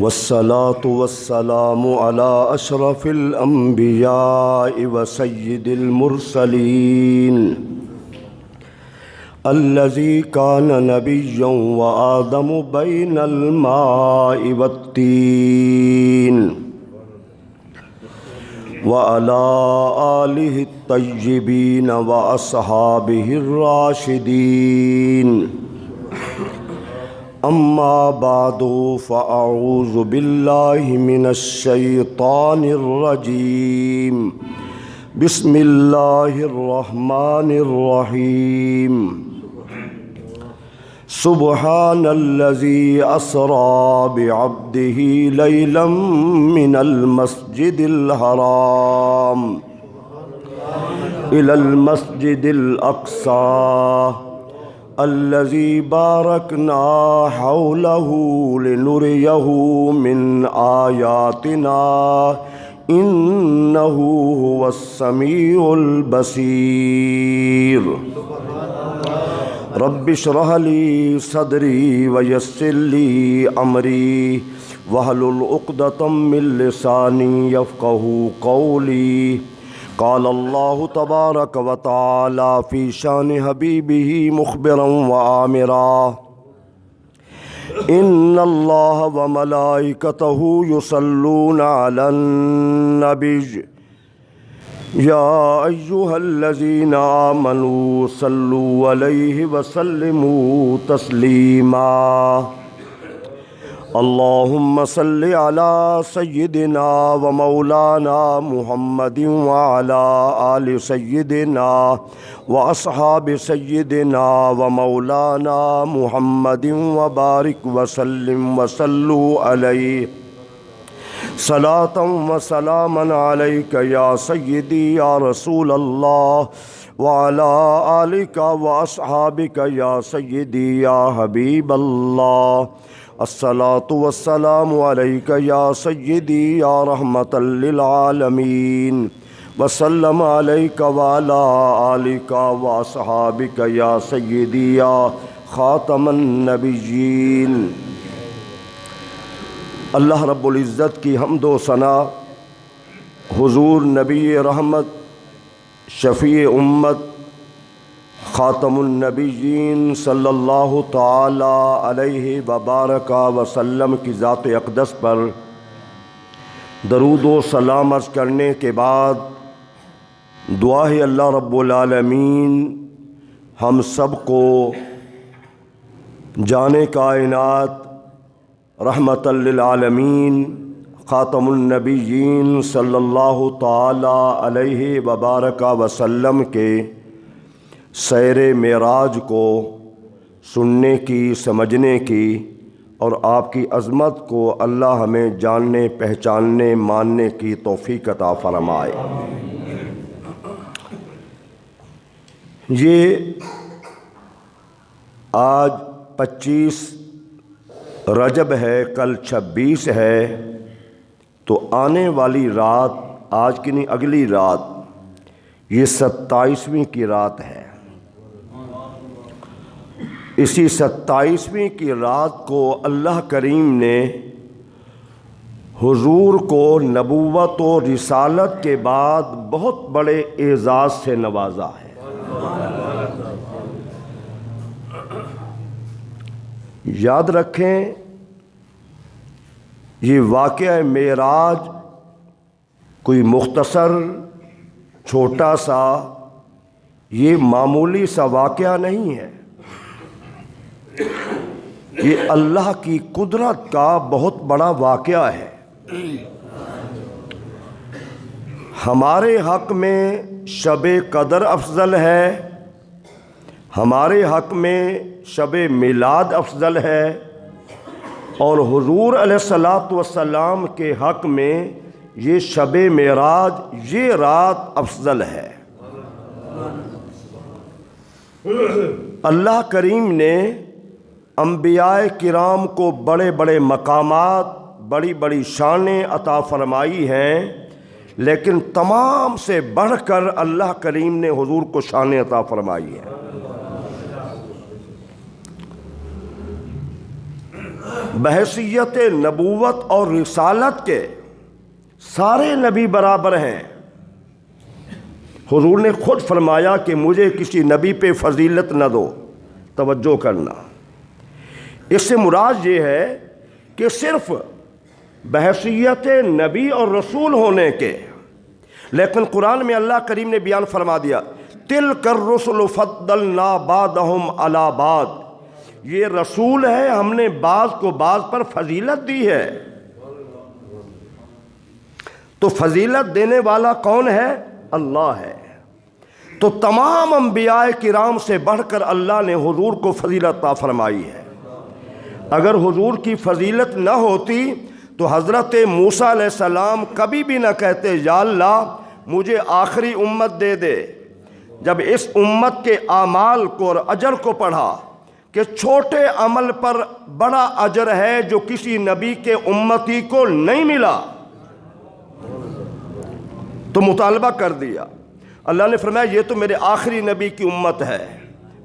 والصلاة والسلام على أشرف الأنبياء وسيد المرسلين الذي كان نبيا وآدم بين الماء والطين وعلى آله الطيبين وأصحابه الراشدين. أما بعد فأعوذ بالله من الشيطان الرجيم. بسم الله الرحمن الرحيم. سبحان الذي أسرى بعبده ليلا من المسجد الحرام إلى المسجد الأقصى الذي باركنا حوله لنريه من آياتنا إنه هو السميع البصير. رب اشرح لي صدري ويسر لي أمري واحلل عقدة من لساني يفقهوا قولي. قال الله تبارك وتعالى في شان حبيبه مخبرا وآمرا إن الله وملائكته يصلون على النبي يا أيها الذين آمنوا صلوا عليه وسلموا تسليما. اللهم صل على سيدنا ومولانا محمد وعلى آل سيدنا وأصحاب سيدنا ومولانا محمد وبارك وسلم وصلوا عليه صلاة وسلاما عليك يا سيدي يا رسول الله وعلى آلك وأصحابك يا سيدي يا حبيب الله. الصلاة والسلام عليك يا سيدي يا رحمة للعالمين وسلم عليك وعلى آلك وأصحابك يا سيدي يا خاتم النبيين. اللہ رب العزت کی حمد و ثنا حضور نبی رحمت شفیع امت خاتم النبیین صلی اللہ تعالی علیہ وبارک وسلم کی ذات اقدس پر درود و سلام عرض کرنے کے بعد دعا ہے اللہ رب العالمین ہم سب کو جان کائنات رحمت للعالمین خاتم النبیین صلی اللہ تعالی علیہ وبارک وسلم کے سیر معراج کو سننے کی سمجھنے کی اور آپ کی عظمت کو اللہ ہمیں جاننے پہچاننے ماننے کی توفیق عطا فرمائے. یہ آج 25 رجب ہے، کل 26 ہے، تو آنے والی رات آج کی نہیں اگلی رات یہ 27ویں کی رات ہے. اسی 27ویں کی رات کو اللہ کریم نے حضور کو نبوت و رسالت کے بعد بہت بڑے اعزاز سے نوازا ہے. یاد رکھیں یہ واقعہ معراج کوئی مختصر چھوٹا سا یہ معمولی سا واقعہ نہیں ہے. یہ اللہ کی قدرت کا بہت بڑا واقعہ ہے. ہمارے حق میں شب قدر افضل ہے، ہمارے حق میں شب میلاد افضل ہے، اور حضور علیہ الصلاۃ والسلام کے حق میں یہ شب معراج یہ رات افضل ہے. اللہ کریم نے انبیاء کرام کو بڑے بڑے مقامات بڑی بڑی شانیں عطا فرمائی ہیں، لیکن تمام سے بڑھ کر اللہ کریم نے حضور کو شان عطا فرمائی ہے۔ بحیثیت نبوت اور رسالت کے سارے نبی برابر ہیں۔ حضور نے خود فرمایا کہ مجھے کسی نبی پہ فضیلت نہ دو۔ توجہ کرنا، اس سے مراد یہ ہے کہ صرف بحیثیت نبی اور رسول ہونے کے، لیکن قرآن میں اللہ کریم نے بیان فرما دیا تِلْكَ الرُّسُلُ فَضَّلْنَا بَعْضَهُمْ عَلَى بَعْضٍ، یہ رسول ہے، ہم نے بعض کو بعض پر فضیلت دی ہے۔ تو فضیلت دینے والا کون ہے؟ اللہ ہے۔ تو تمام انبیاء کرام سے بڑھ کر اللہ نے حضور کو فضیلت عطا فرمائی ہے۔ اگر حضور کی فضیلت نہ ہوتی تو حضرت موسیٰ علیہ السلام کبھی بھی نہ کہتے یا اللہ مجھے آخری امت دے دے۔ جب اس امت کے اعمال کو اور اجر کو پڑھا کہ چھوٹے عمل پر بڑا اجر ہے جو کسی نبی کے امتی کو نہیں ملا، تو مطالبہ کر دیا۔ اللہ نے فرمایا یہ تو میرے آخری نبی کی امت ہے۔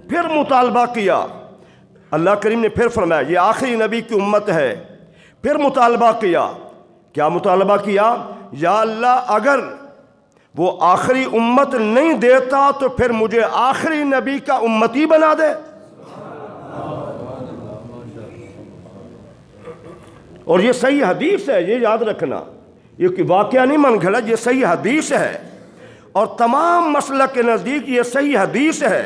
پھر مطالبہ کیا، اللہ کریم نے پھر فرمایا یہ آخری نبی کی امت ہے۔ پھر مطالبہ کیا، کیا مطالبہ کیا؟ یا اللہ اگر وہ آخری امت نہیں دیتا تو پھر مجھے آخری نبی کا امتی بنا دے۔ اور یہ صحیح حدیث ہے، یہ یاد رکھنا، یہ کہ واقعہ نہیں من گھڑت، یہ صحیح حدیث ہے، اور تمام مسلک کے نزدیک یہ صحیح حدیث ہے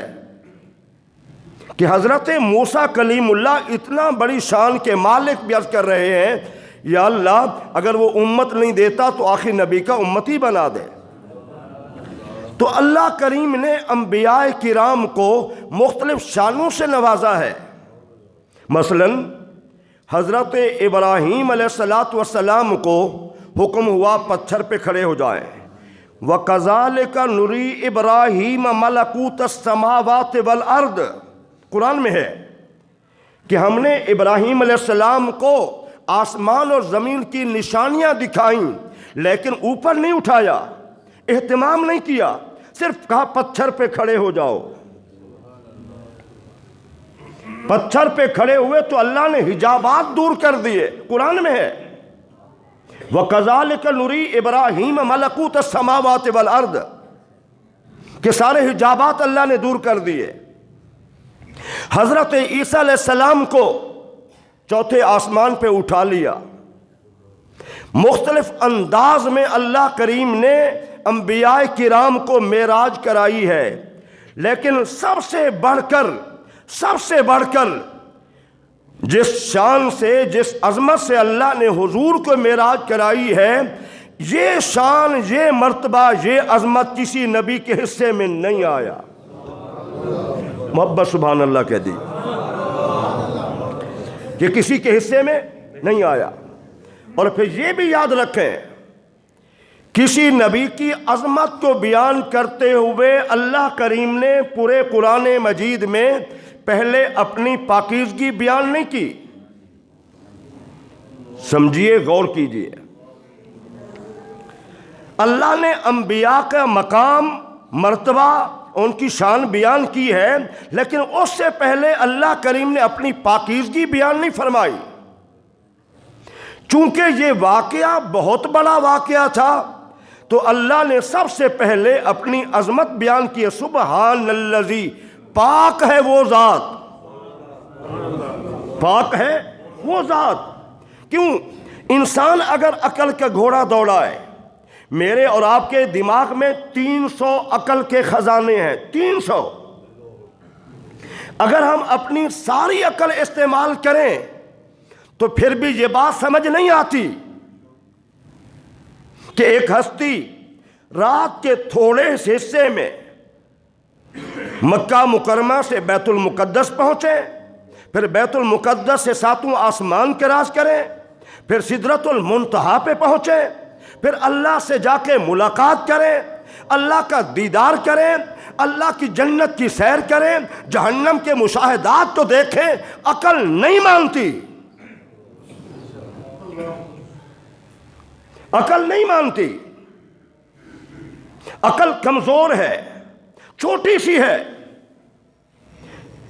کہ حضرت موسیٰ کلیم اللہ اتنا بڑی شان کے مالک بھی عرض کر رہے ہیں یا اللہ اگر وہ امت نہیں دیتا تو آخری نبی کا امتی بنا دے۔ تو اللہ کریم نے انبیاء کرام کو مختلف شانوں سے نوازا ہے۔ مثلا حضرت ابراہیم علیہ السلام کو حکم ہوا پتھر پہ کھڑے ہو جائیں۔ وَكَذَلِكَ نُرِي إِبْرَاهِيمَ مَلَكُوتَ السَّمَاوَاتِ وَالْأَرْضِ، قرآن میں ہے کہ ہم نے ابراہیم علیہ السلام کو آسمان اور زمین کی نشانیاں دکھائیں، لیکن اوپر نہیں اٹھایا، اہتمام نہیں کیا، صرف کہا پتھر پہ کھڑے ہو جاؤ۔ پتھر پہ کھڑے ہوئے تو اللہ نے حجابات دور کر دیے، قرآن میں ہے وَكَذَلِكَ نُرِي إِبْرَاهِيمَ مَلَكُوتَ السَّمَاوَاتِ وَالْأَرْضِ، کہ سارے حجابات اللہ نے دور کر دیے۔ حضرت عیسیٰ علیہ السلام کو چوتھے آسمان پہ اٹھا لیا۔ مختلف انداز میں اللہ کریم نے انبیاء کرام کو معراج کرائی ہے، لیکن سب سے بڑھ کر جس شان سے، جس عظمت سے اللہ نے حضور کو معراج کرائی ہے، یہ شان، یہ مرتبہ، یہ عظمت کسی نبی کے حصے میں نہیں آیا۔ محبت سبحان اللہ کہہ دی، یہ کسی کے حصے میں نہیں آیا۔ اور پھر یہ بھی یاد رکھیں کسی نبی کی عظمت کو بیان کرتے ہوئے اللہ کریم نے پورے قرآن مجید میں پہلے اپنی پاکیزگی بیان نہیں کی۔ سمجھیے، غور کیجئے، اللہ نے انبیاء کا مقام، مرتبہ، ان کی شان بیان کی ہے، لیکن اس سے پہلے اللہ کریم نے اپنی پاکیزگی بیان نہیں فرمائی۔ چونکہ یہ واقعہ بہت بڑا واقعہ تھا تو اللہ نے سب سے پہلے اپنی عظمت بیان کی ہے۔ سبحان الذی، پاک ہے وہ ذات، پاک ہے وہ ذات۔ کیوں؟ انسان اگر عقل کا گھوڑا دوڑائے، میرے اور آپ کے دماغ میں 300 عقل کے خزانے ہیں، 300، اگر ہم اپنی ساری عقل استعمال کریں تو پھر بھی یہ بات سمجھ نہیں آتی کہ ایک ہستی رات کے تھوڑے سے حصے میں مکہ مکرمہ سے بیت المقدس پہنچے، پھر بیت المقدس سے 7واں آسمان کے راز کریں، پھر سدرۃ المنتہا پہ پہنچے، پھر اللہ سے جا کے ملاقات کریں، اللہ کا دیدار کریں، اللہ کی جنت کی سیر کریں، جہنم کے مشاہدات تو دیکھیں، عقل نہیں مانتی، عقل نہیں مانتی، عقل کمزور ہے، چھوٹی سی ہے۔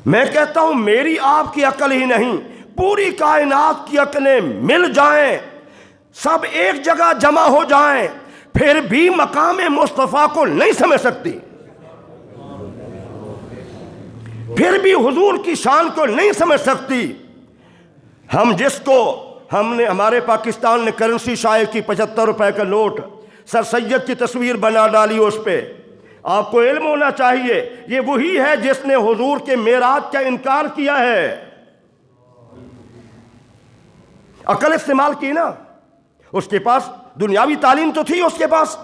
میں کہتا ہوں میری آپ کی عقل ہی نہیں، پوری کائنات کی عقلیں مل جائیں، سب ایک جگہ جمع ہو جائیں، پھر بھی مقام مصطفیٰ کو نہیں سمجھ سکتی، پھر بھی حضور کی شان کو نہیں سمجھ سکتی۔ ہم جس کو ہمارے پاکستان نے کرنسی شائع کی 75 روپے کا نوٹ، سر سید کی تصویر بنا ڈالی اس پہ، آپ کو علم ہونا چاہیے یہ وہی ہے جس نے حضور کے معراج کا انکار کیا ہے۔ عقل استعمال کی نا، اس کے پاس دنیاوی تعلیم تو تھی، اس کے پاس،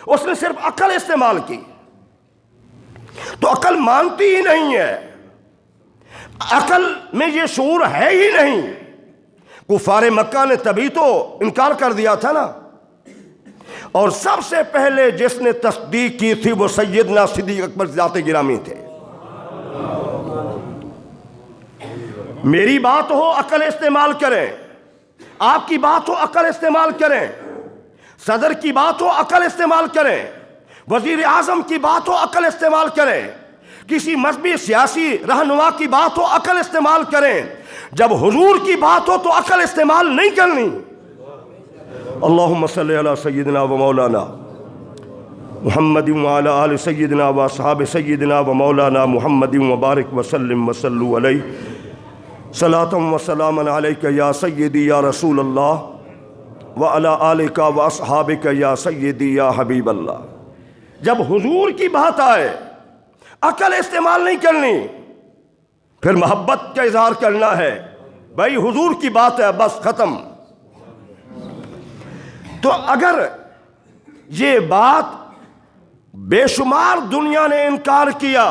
اس نے صرف عقل استعمال کی، تو عقل مانتی ہی نہیں ہے، عقل میں یہ شعور ہے ہی نہیں۔ کفار مکہ نے تبھی تو انکار کر دیا تھا نا، اور سب سے پہلے جس نے تصدیق کی تھی وہ سیدنا صدیق اکبر ذات گرامی تھے۔ میری بات ہو عقل استعمال کریں، آپ کی بات ہو عقل استعمال کریں، صدر کی بات ہو عقل استعمال کریں، وزیر اعظم کی بات ہو عقل استعمال کریں، کسی مذہبی سیاسی رہنما کی بات ہو عقل استعمال کریں، جب حضور کی بات ہو تو عقل استعمال نہیں کرنی۔ اللہم صلی علی سیدنا و مولانا محمد وعلی آل سیدنا و اصحاب سیدنا و مولانا محمد وبارک وسلم وصلوا علیہ صلاۃ و سلام علیک یا سیدی یا رسول اللہ وعلی آلک و اصحابک یا سیدی یا حبیب اللہ۔ جب حضور کی بات آئے عقل استعمال نہیں کرنی، پھر محبت کا اظہار کرنا ہے، بھائی حضور کی بات ہے بس ختم۔ تو اگر یہ بات بے شمار دنیا نے انکار کیا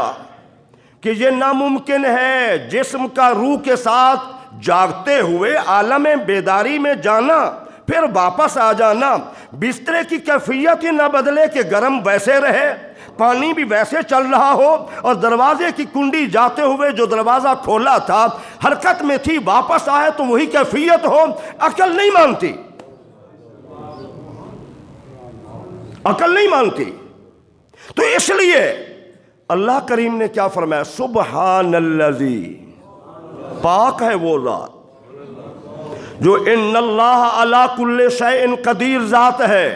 کہ یہ ناممکن ہے جسم کا روح کے ساتھ جاگتے ہوئے عالم بیداری میں جانا پھر واپس آ جانا، بسترے کی کیفیت ہی نہ بدلے کہ گرم ویسے رہے، پانی بھی ویسے چل رہا ہو، اور دروازے کی کنڈی جاتے ہوئے جو دروازہ کھولا تھا حرکت میں تھی، واپس آئے تو وہی کیفیت ہو، عقل نہیں مانتی، عقل نہیں مانتی۔ تو اس لیے اللہ کریم نے کیا فرمایا؟ سبحان الذی، پاک ہے وہ ذات جو ان اللہ علی کل شیء قدیر ذات ہے۔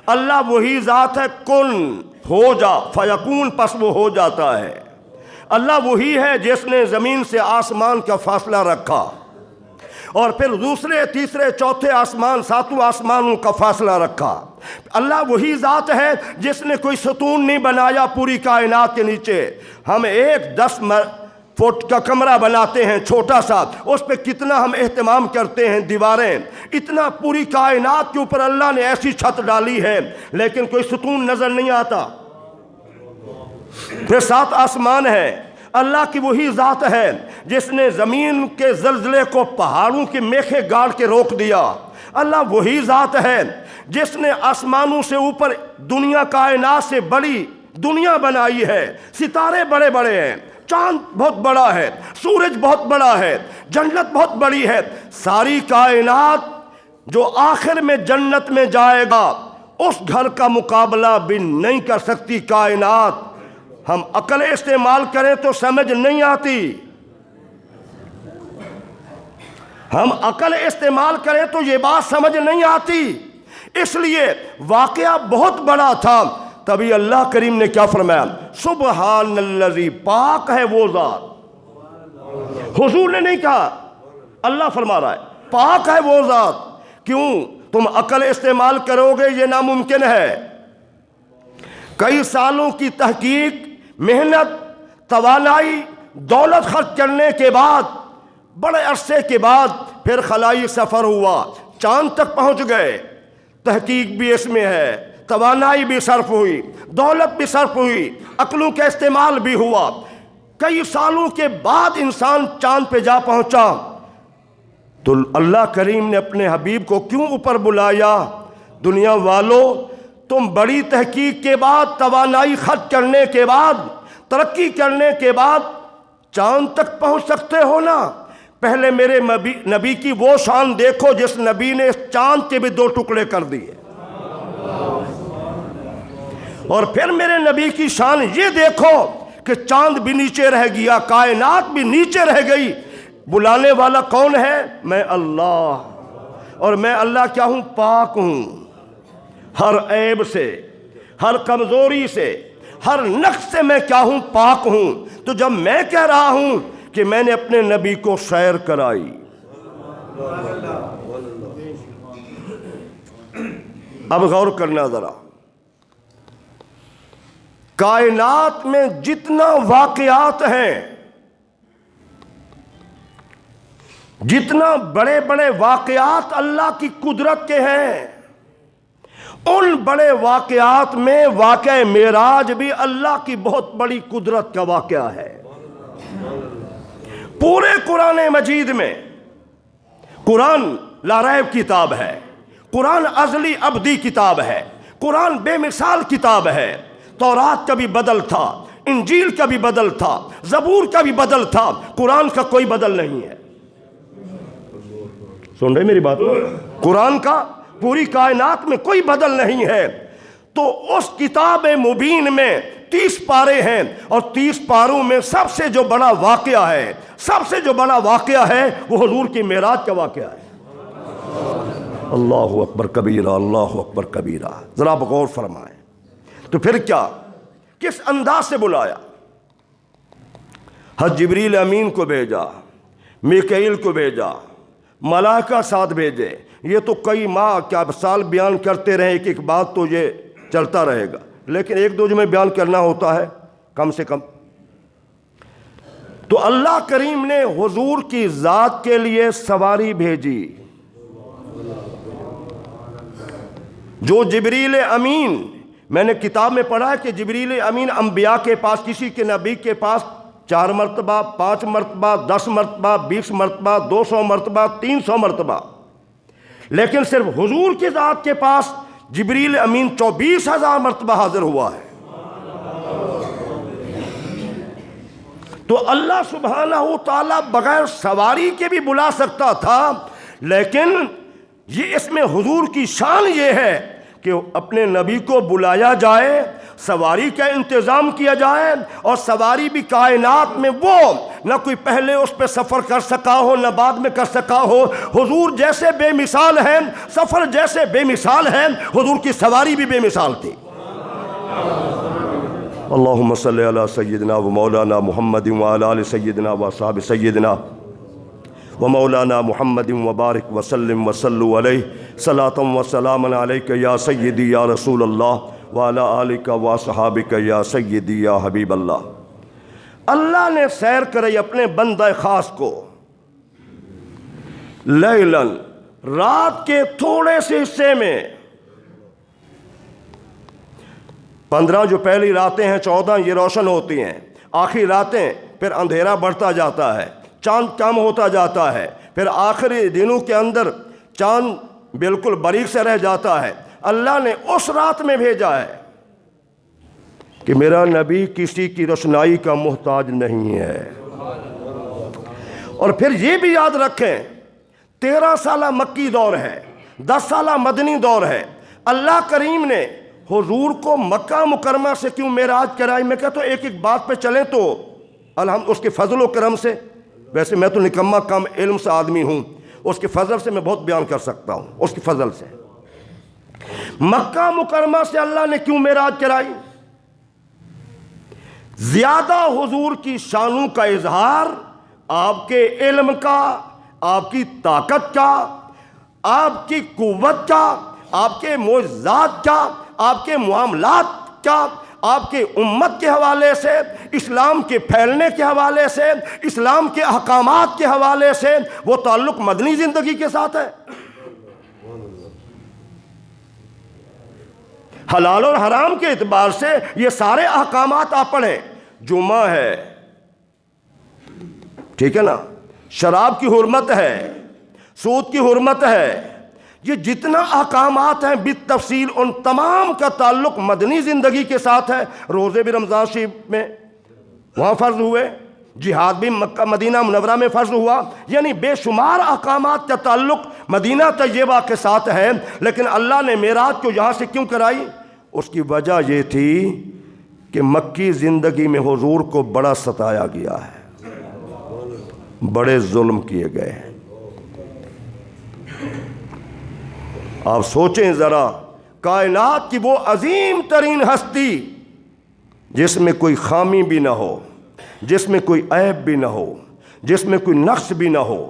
اللہ وہی ذات ہے کن ہو جا فیکون، پس وہ ہو جاتا ہے۔ اللہ وہی ہے جس نے زمین سے آسمان کا فاصلہ رکھا، اور پھر دوسرے تیسرے چوتھے آسمان ساتوں آسمانوں کا فاصلہ رکھا۔ اللہ وہی ذات ہے جس نے کوئی ستون نہیں بنایا پوری کائنات کے نیچے۔ ہم ایک 10 فٹ کا کمرہ بناتے ہیں چھوٹا سا، اس پہ کتنا ہم اہتمام کرتے ہیں، دیواریں، اتنا پوری کائنات کے اوپر اللہ نے ایسی چھت ڈالی ہے لیکن کوئی ستون نظر نہیں آتا۔ پھر 7 آسمان ہے، اللہ کی وہی ذات ہے جس نے زمین کے زلزلے کو پہاڑوں کے میخے گاڑ کے روک دیا۔ اللہ وہی ذات ہے جس نے آسمانوں سے اوپر دنیا کائنات سے بڑی دنیا بنائی ہے، ستارے بڑے بڑے ہیں، چاند بہت بڑا ہے، سورج بہت بڑا ہے، جنت بہت بڑی ہے۔ ساری کائنات جو آخر میں جنت میں جائے گا اس گھر کا مقابلہ بھی نہیں کر سکتی کائنات۔ ہم عقل استعمال کریں تو سمجھ نہیں آتی، ہم عقل استعمال کریں تو یہ بات سمجھ نہیں آتی۔ اس لیے واقعہ بہت بڑا تھا، تبھی اللہ کریم نے کیا فرمایا؟ سبحان الذی، پاک ہے وہ ذات۔ حضور نے نہیں کہا، اللہ فرما رہا ہے پاک ہے وہ ذات۔ کیوں؟ تم عقل استعمال کرو گے یہ ناممکن ہے۔ کئی سالوں کی تحقیق، محنت، توانائی، دولت خرچ کرنے کے بعد، بڑے عرصے کے بعد پھر خلائی سفر ہوا، چاند تک پہنچ گئے، تحقیق بھی اس میں ہے، توانائی بھی صرف ہوئی، دولت بھی صرف ہوئی، عقلوں کا استعمال بھی ہوا۔ کئی سالوں کے بعد انسان چاند پہ جا پہنچا، تو اللہ کریم نے اپنے حبیب کو کیوں اوپر بلایا؟ دنیا والوں، تم بڑی تحقیق کے بعد، توانائی خرچ کرنے کے بعد، ترقی کرنے کے بعد چاند تک پہنچ سکتے ہو نا؟ پہلے میرے نبی کی وہ شان دیکھو جس نبی نے اس چاند کے بھی 2 ٹکڑے کر دیے، اور پھر میرے نبی کی شان یہ دیکھو کہ چاند بھی نیچے رہ گیا، کائنات بھی نیچے رہ گئی، بلانے والا کون ہے؟ میں اللہ، اور میں اللہ کیا ہوں؟ پاک ہوں، ہر عیب سے، ہر کمزوری سے، ہر نقص سے میں کیا ہوں؟ پاک ہوں۔ تو جب میں کہہ رہا ہوں کہ میں نے اپنے نبی کو سیر کرائی، اب غور کرنا ذرا، کائنات میں جتنا واقعات ہیں، جتنا بڑے بڑے واقعات اللہ کی قدرت کے ہیں، ان بڑے واقعات میں واقعہ معراج بھی اللہ کی بہت بڑی قدرت کا واقعہ ہے۔ پورے قرآن مجید میں، قرآن لا ریب کتاب ہے، قرآن ازلی ابدی کتاب ہے، قرآن بے مثال کتاب ہے۔ تورات کا بھی بدل تھا، انجیل کا بھی بدل تھا، زبور کا بھی بدل تھا، قرآن کا کوئی بدل نہیں ہے۔ سن رہے میری بات؟ قرآن کا پوری کائنات میں کوئی بدل نہیں ہے۔ تو اس کتاب مبین میں 30 پارے ہیں، اور 30 پاروں میں سب سے جو بڑا واقعہ ہے، سب سے جو بڑا واقعہ ہے، وہ حضور کی معراج کا واقعہ ہے۔ اللہ اکبر کبیرہ، اللہ اکبر کبیرہ۔ ذرا آپ غور فرمائیں، تو پھر کیا، کس انداز سے بلایا؟ حضرت جبریل امین کو بھیجا، میکائیل کو بھیجا، ملائکہ ساتھ بھیجے۔ یہ تو کئی ماہ کیا سال بیان کرتے رہے، ایک ایک بات تو یہ چلتا رہے گا، لیکن ایک دو جملے بیان کرنا ہوتا ہے کم سے کم۔ تو اللہ کریم نے حضور کی ذات کے لیے سواری بھیجی، جو جبریل امین، میں نے کتاب میں پڑھا ہے کہ جبریل امین انبیاء کے پاس، کسی کے نبی کے پاس 4 مرتبہ، 5 مرتبہ، 10 مرتبہ، 20 مرتبہ، 200 مرتبہ، 300 مرتبہ، لیکن صرف حضور کی ذات کے پاس جبریل امین 24,000 مرتبہ حاضر ہوا ہے۔ تو اللہ سبحانہ و تعالیٰ بغیر سواری کے بھی بلا سکتا تھا، لیکن یہ اس میں حضور کی شان یہ ہے کہ اپنے نبی کو بلایا جائے، سواری کا انتظام کیا جائے، اور سواری بھی کائنات میں وہ نہ کوئی پہلے اس پہ سفر کر سکا ہو، نہ بعد میں کر سکا ہو۔ حضور جیسے بے مثال ہیں، سفر جیسے بے مثال ہیں، حضور کی سواری بھی بے مثال تھی۔ اللہم صلی علی سیدنا و مولانا محمد وعلی آل سیدنا و اصحاب سیدنا و مولانا محمد وبارک وسلم وصلوا علیہ صلاۃ و سلام علیک یا سیدی یا رسول اللہ وعلی آلک و صحابک یا سیدی یا حبیب اللہ۔ اللہ نے سیر کرائی اپنے بندہ خاص کو، لیلاً، رات کے تھوڑے سے حصے میں۔ 15 جو پہلی راتیں ہیں، 14 یہ روشن ہوتی ہیں، آخری راتیں پھر اندھیرا بڑھتا جاتا ہے، چاند کم ہوتا جاتا ہے، پھر آخری دنوں کے اندر چاند بالکل باریک سے رہ جاتا ہے۔ اللہ نے اس رات میں بھیجا ہے کہ میرا نبی کسی کی روشنائی کا محتاج نہیں ہے۔ اور پھر یہ بھی یاد رکھیں، 13 سالہ مکی دور ہے، 10 سالہ مدنی دور ہے۔ اللہ کریم نے حضور کو مکہ مکرمہ سے کیوں معراج کرائی؟ میں کہتا ہوں ایک ایک بات پہ چلیں تو الحمد اس کے فضل و کرم سے، ویسے میں تو نکما کم علم سے آدمی ہوں، اس کے فضل سے میں بہت بیان کر سکتا ہوں، اس کے فضل سے۔ مکہ مکرمہ سے اللہ نے کیوں معراج کرائی؟ زیادہ حضور کی شانوں کا اظہار، آپ کے علم کا، آپ کی طاقت کا، آپ کی قوت کا، آپ کے معجزات کا، آپ کے معاملات کا، آپ کے امت کے حوالے سے، اسلام کے پھیلنے کے حوالے سے، اسلام کے احکامات کے حوالے سے، وہ تعلق مدنی زندگی کے ساتھ ہے۔ حلال اور حرام کے اعتبار سے یہ سارے احکامات آپ پڑھیں، جمعہ ہے، ٹھیک ہے نا، شراب کی حرمت ہے، سود کی حرمت ہے، یہ جتنا احکامات ہیں بالتفصیل ان تمام کا تعلق مدنی زندگی کے ساتھ ہے۔ روزے بھی رمضان شریف میں وہاں فرض ہوئے، جہاد بھی مکہ مدینہ منورہ میں فرض ہوا، یعنی بے شمار احکامات کا تعلق مدینہ طیبہ کے ساتھ ہے۔ لیکن اللہ نے معراج کو یہاں سے کیوں کرائی؟ اس کی وجہ یہ تھی کہ مکی زندگی میں حضور کو بڑا ستایا گیا ہے، بڑے ظلم کیے گئے ہیں۔ آپ سوچیں ذرا، کائنات کی وہ عظیم ترین ہستی جس میں کوئی خامی بھی نہ ہو، جس میں کوئی عیب بھی نہ ہو، جس میں کوئی نقص بھی نہ ہو،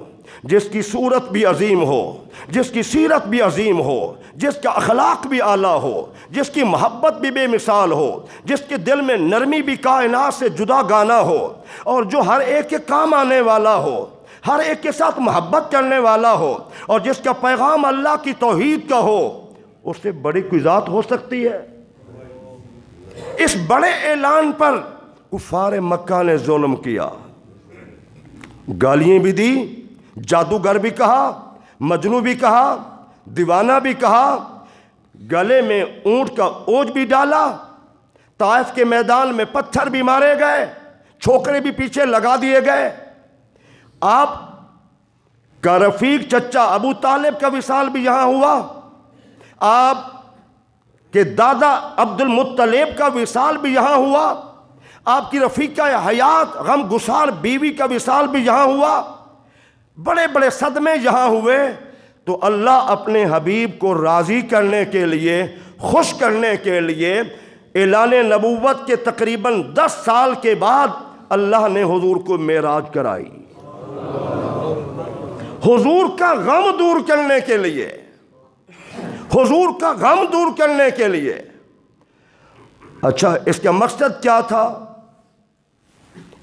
جس کی صورت بھی عظیم ہو، جس کی سیرت بھی عظیم ہو، جس کا اخلاق بھی اعلیٰ ہو، جس کی محبت بھی بے مثال ہو، جس کے دل میں نرمی بھی کائنات سے جدا گانا ہو، اور جو ہر ایک کے کام آنے والا ہو، ہر ایک کے ساتھ محبت کرنے والا ہو، اور جس کا پیغام اللہ کی توحید کا ہو، اس سے بڑی کوئی ذات ہو سکتی ہے؟ اس بڑے اعلان پر کفار مکہ نے ظلم کیا، گالیاں بھی دی، جادوگر بھی کہا، مجنون بھی کہا، دیوانہ بھی کہا، گلے میں اونٹ کا اوج بھی ڈالا، طائف کے میدان میں پتھر بھی مارے گئے، چھوکرے بھی پیچھے لگا دیے گئے۔ آپ کا رفیق چچا ابو طالب کا وصال بھی یہاں ہوا، آپ کہ دادا عبد المطلب کا وصال بھی یہاں ہوا، آپ کی رفیقہ حیات غم گسار بیوی کا وصال بھی یہاں ہوا، بڑے بڑے صدمے یہاں ہوئے۔ تو اللہ اپنے حبیب کو راضی کرنے کے لیے، خوش کرنے کے لیے، اعلان نبوت کے تقریباً 10 سال کے بعد اللہ نے حضور کو معراج کرائی، حضور کا غم دور کرنے کے لیے، حضور کا غم دور کرنے کے لیے۔ اچھا، اس کا مقصد کیا تھا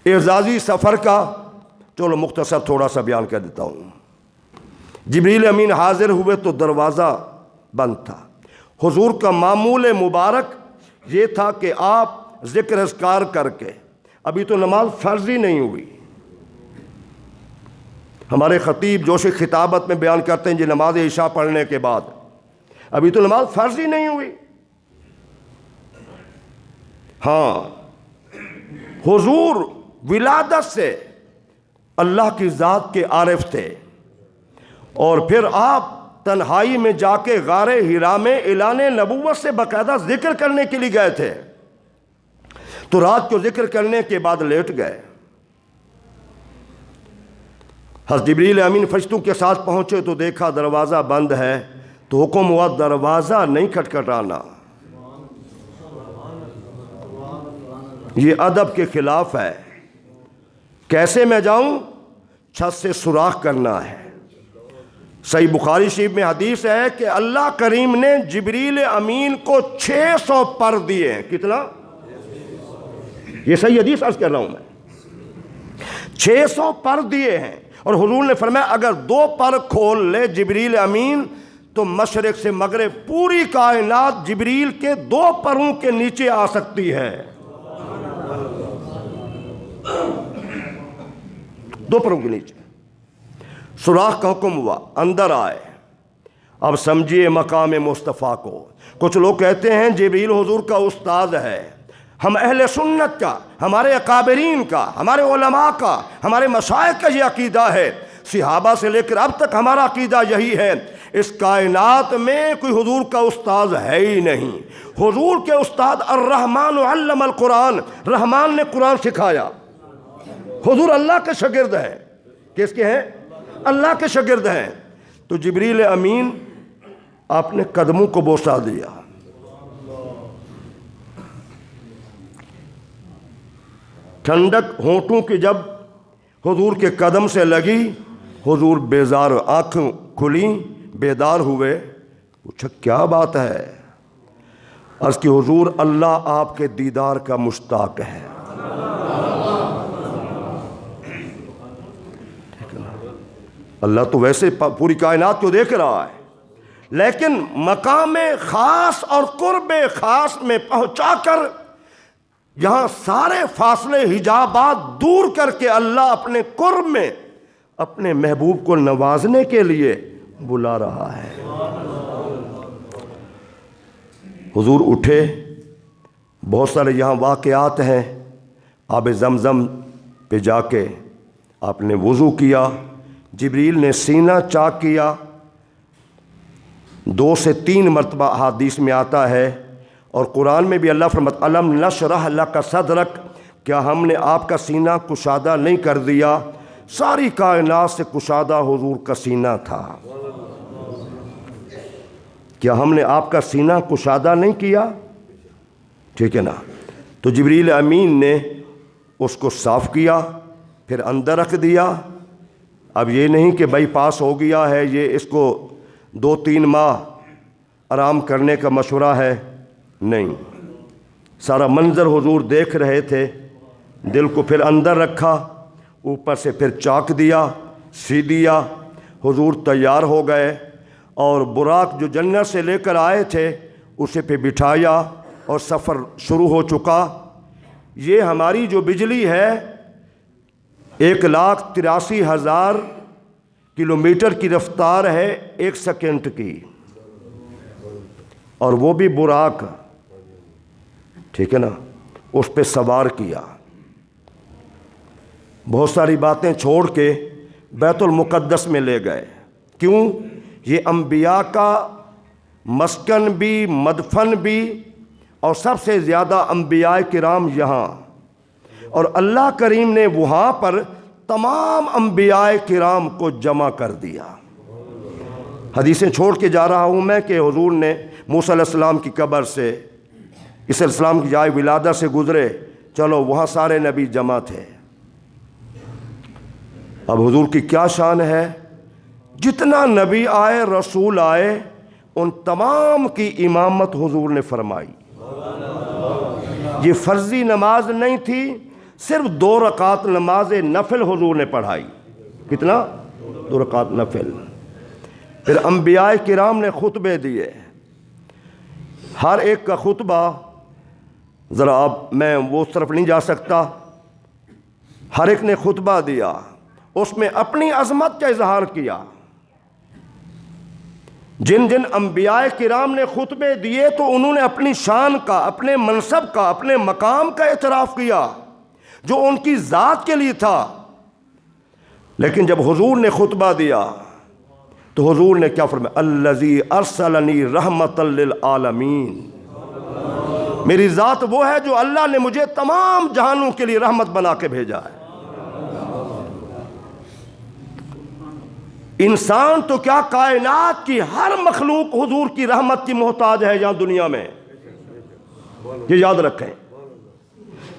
اعزازی سفر کا؟ چلو مختصر تھوڑا سا بیان کر دیتا ہوں۔ جبریل امین حاضر ہوئے تو دروازہ بند تھا۔ حضور کا معمول مبارک یہ تھا کہ آپ ذکر اذکار کر کے، ابھی تو نماز فرض ہی نہیں ہوئی، ہمارے خطیب جوش خطابت میں بیان کرتے ہیں جی نماز عشاء پڑھنے کے بعد، ابھی تو نماز فرض ہی نہیں ہوئی۔ ہاں، حضور ولادت سے اللہ کی ذات کے عارف تھے، اور پھر آپ تنہائی میں جا کے غار حرا میں اعلان نبوت سے باقاعدہ ذکر کرنے کے لیے گئے تھے، تو رات کو ذکر کرنے کے بعد لیٹ گئے۔ حضرت جبریل امین فرشتوں کے ساتھ پہنچے تو دیکھا دروازہ بند ہے، تو حکم ہوا دروازہ نہیں کھٹکھٹانا، یہ ادب کے خلاف ہے۔ کیسے میں جاؤں؟ چھت سے سوراخ کرنا ہے۔ صحیح بخاری شریف میں حدیث ہے کہ اللہ کریم نے جبریل امین کو 600 پر دیے۔ کتنا؟ یہ صحیح حدیث عرض کر رہا ہوں میں، 600 پر دیے ہیں، اور حضور نے فرمایا اگر 2 پر کھول لے جبریل امین تو مشرق سے مغرب پوری کائنات جبریل کے 2 پروں کے نیچے آ سکتی ہے۔ 2 پروں کے نیچے سوراخ کا حکم ہوا، اندر آئے۔ اب سمجھیے مقام مصطفیٰ کو۔ کچھ لوگ کہتے ہیں جبریل حضور کا استاد ہے۔ ہم اہل سنت کا، ہمارے اکابرین کا، ہمارے علماء کا، ہمارے مشائخ کا یہ عقیدہ ہے، صحابہ سے لے کر اب تک ہمارا عقیدہ یہی ہے، اس کائنات میں کوئی حضور کا استاد ہے ہی نہیں۔ حضور کے استاد الرحمن علم القرآن، رحمان نے قرآن سکھایا۔ حضور اللہ کے شاگرد ہیں۔ کس کے ہیں؟ اللہ کے شاگرد ہیں۔ تو جبریل امین آپ نے قدموں کو بوسہ دیا۔ ٹھنڈک ہونٹوں کی جب حضور کے قدم سے لگی، حضور بیزار، آنکھیں کھلیں، بیدار ہوئے، پوچھا کیا بات ہے؟ عرض کہ حضور اللہ آپ کے دیدار کا مشتاق ہے۔ اللہ تو ویسے پوری کائنات کو دیکھ رہا ہے، لیکن مقام خاص اور قرب خاص میں پہنچا کر یہاں سارے فاصلے حجابات دور کر کے اللہ اپنے قرب میں اپنے محبوب کو نوازنے کے لیے بلا رہا ہے۔ حضور اٹھے، بہت سارے یہاں واقعات ہیں۔ آب زمزم پہ جا کے آپ نے وضو کیا، جبریل نے سینہ چاک کیا، 2 سے 3 مرتبہ احادیث میں آتا ہے، اور قرآن میں بھی اللہ فرماتا الم نشرح لک صدرک، کیا ہم نے آپ کا سینہ کشادہ نہیں کر دیا؟ ساری کائنات سے کشادہ حضور کا سینہ تھا۔ کیا ہم نے آپ کا سینہ کشادہ نہیں کیا؟ ٹھیک ہے نا؟ تو جبریل امین نے اس کو صاف کیا، پھر اندر رکھ دیا۔ اب یہ نہیں کہ بائی پاس ہو گیا ہے، یہ اس کو 2-3 ماہ آرام کرنے کا مشورہ ہے، نہیں۔ سارا منظر حضور دیکھ رہے تھے، دل کو پھر اندر رکھا، اوپر سے پھر چاک دیا، سی دیا، حضور تیار ہو گئے، اور براق جو جنت سے لے کر آئے تھے اسے پہ بٹھایا اور سفر شروع ہو چکا۔ یہ ہماری جو بجلی ہے 1,83,000 کلومیٹر کی رفتار ہے 1 سیکنڈ کی، اور وہ بھی براق، ٹھیک ہے نا، اس پہ سوار کیا۔ بہت ساری باتیں چھوڑ کے بیت المقدس میں لے گئے۔ کیوں؟ یہ انبیاء کا مسکن بھی، مدفن بھی، اور سب سے زیادہ انبیاء کرام یہاں، اور اللہ کریم نے وہاں پر تمام انبیاء کرام کو جمع کر دیا۔ حدیثیں چھوڑ کے جا رہا ہوں میں کہ حضور نے موسیٰ علیہ السلام کی قبر سے، عیسیٰ علیہ السلام کی جائے ولادت سے گزرے، چلو وہاں سارے نبی جمع تھے۔ اب حضور کی کیا شان ہے، جتنا نبی آئے، رسول آئے، ان تمام کی امامت حضور نے فرمائی۔ یہ فرضی نماز نہیں تھی، صرف 2 رکعت نماز نفل حضور نے پڑھائی۔ کتنا؟ 2 رکعت نفل۔ پھر انبیاء کرام نے خطبے دیے، ہر ایک کا خطبہ، ذرا اب میں وہ طرف نہیں جا سکتا، ہر ایک نے خطبہ دیا، اس میں اپنی عظمت کا اظہار کیا۔ جن جن انبیاء کرام نے خطبے دیے تو انہوں نے اپنی شان کا، اپنے منصب کا، اپنے مقام کا اعتراف کیا جو ان کی ذات کے لیے تھا۔ لیکن جب حضور نے خطبہ دیا تو حضور نے کیا فرمایا؟ الذی ارسلنی رحمۃ للعالمین، میری ذات وہ ہے جو اللہ نے مجھے تمام جہانوں کے لیے رحمت بنا کے بھیجا ہے۔ انسان تو کیا، کائنات کی ہر مخلوق حضور کی رحمت کی محتاج ہے یہاں دنیا میں، یہ یاد رکھیں۔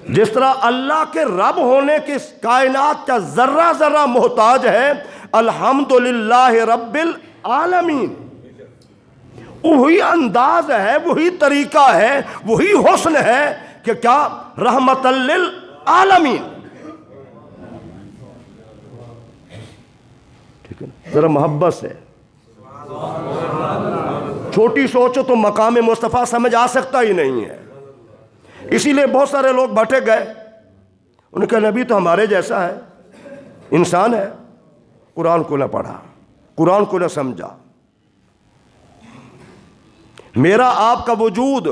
جس طرح اللہ کے رب ہونے کی کائنات کا ذرہ ذرہ محتاج ہے، الحمدللہ رب العالمین، وہی انداز ہے، وہی طریقہ ہے، وہی حسن ہے کہ کیا، رحمت للعالمین۔ ذرا محبت سے چھوٹی سوچو تو مقام مصطفیٰ سمجھ آ سکتا ہی نہیں ہے۔ اسی لیے بہت سارے لوگ بھٹک گئے، انہوں نے کہا نبی تو ہمارے جیسا ہے، انسان ہے، قرآن کو نہ پڑھا، قرآن کو نہ سمجھا۔ میرا آپ کا وجود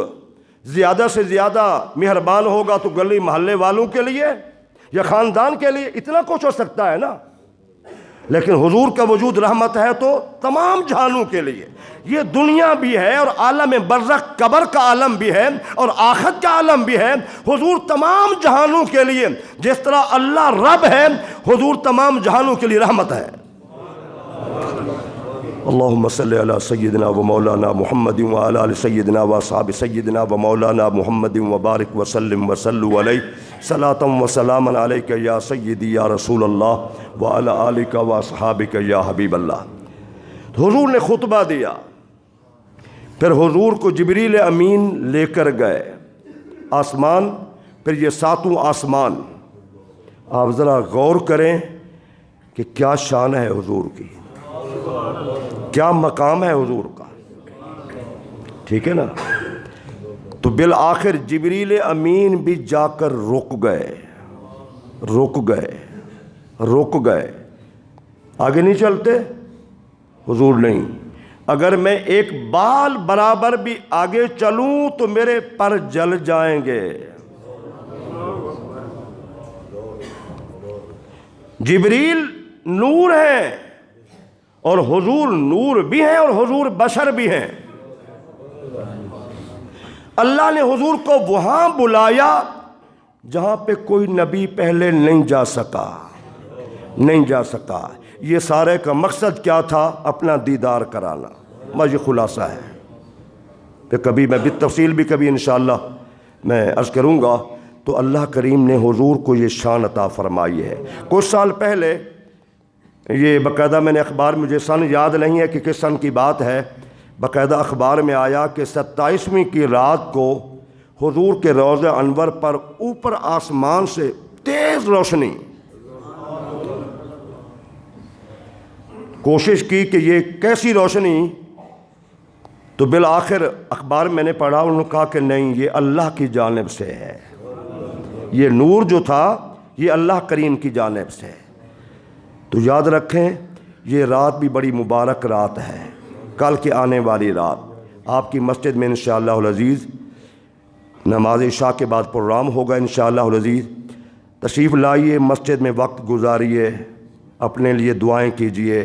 زیادہ سے زیادہ مہربان ہوگا تو گلی محلے والوں کے لیے یا خاندان کے لیے اتنا کچھ ہو سکتا ہے نا، لیکن حضور کا وجود رحمت ہے تو تمام جہانوں کے لیے۔ یہ دنیا بھی ہے اور عالم برزخ قبر کا عالم بھی ہے اور آخرت کا عالم بھی ہے۔ حضور تمام جہانوں کے لیے، جس طرح اللہ رب ہے، حضور تمام جہانوں کے لیے رحمت ہے۔ اللہم صلی علی سیدنا و مولانا محمد وعلی آل سیدنا و اصحاب سیدنا و مولانا محمد وبارک وسلم وصلوا علیہ صلاۃ و سلاما علیک یا سیدی یا رسول اللہ وعلی آلک و اصحابک یا حبیب اللہ۔ حضور نے خطبہ دیا، پھر حضور کو جبریل امین لے کر گئے آسمان، پھر یہ 7واں آسمان۔ آپ ذرا غور کریں کہ کیا شان ہے حضور کی، کیا مقام ہے حضور کا، ٹھیک ہے نا۔ تو بالآخر جبریل امین بھی جا کر رک گئے، آگے نہیں چلتے، حضور نہیں۔ اگر میں ایک بال برابر بھی آگے چلوں تو میرے پر جل جائیں گے۔ جبریل نور ہے اور حضور نور بھی ہیں اور حضور بشر بھی ہیں۔ اللہ نے حضور کو وہاں بلایا جہاں پہ کوئی نبی پہلے نہیں جا سکا، نہیں جا سکا۔ یہ سارے کا مقصد کیا تھا؟ اپنا دیدار کرانا، بس یہ خلاصہ ہے۔ پھر کبھی میں بالتفصیل بھی کبھی انشاءاللہ میں عرض کروں گا۔ تو اللہ کریم نے حضور کو یہ شان عطا فرمائی ہے۔ کچھ سال پہلے یہ باقاعدہ میں نے اخبار، مجھے سن یاد نہیں ہے کہ کس سن کی بات ہے، باقاعدہ اخبار میں آیا کہ 27ویں کی رات کو حضور کے روضہ انور پر اوپر آسمان سے تیز روشنی، کوشش کی کہ یہ کیسی روشنی، تو بالآخر اخبار میں نے پڑھا، انہوں نے کہا کہ نہیں، یہ اللہ کی جانب سے ہے، یہ نور جو تھا یہ اللہ کریم کی جانب سے ہے۔ تو یاد رکھیں یہ رات بھی بڑی مبارک رات ہے، کل کی آنے والی رات۔ آپ کی مسجد میں انشاءاللہ العزیز نماز عشاء کے بعد پروگرام ہوگا انشاءاللہ العزیز، تشریف لائیے، مسجد میں وقت گزاریے، اپنے لیے دعائیں کیجئے،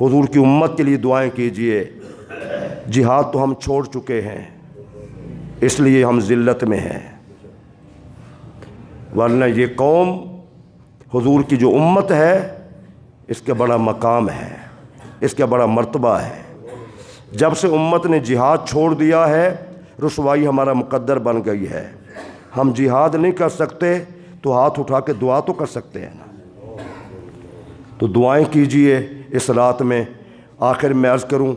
حضور کی امت کے لیے دعائیں کیجئے۔ جہاد تو ہم چھوڑ چکے ہیں، اس لیے ہم ذلت میں ہیں، ورنہ یہ قوم حضور کی جو امت ہے اس کا بڑا مقام ہے، اس کا بڑا مرتبہ ہے۔ جب سے امت نے جہاد چھوڑ دیا ہے، رسوائی ہمارا مقدر بن گئی ہے۔ ہم جہاد نہیں کر سکتے تو ہاتھ اٹھا کے دعا تو کر سکتے ہیں نا، تو دعائیں کیجئے اس رات میں۔ آخر میں عرض کروں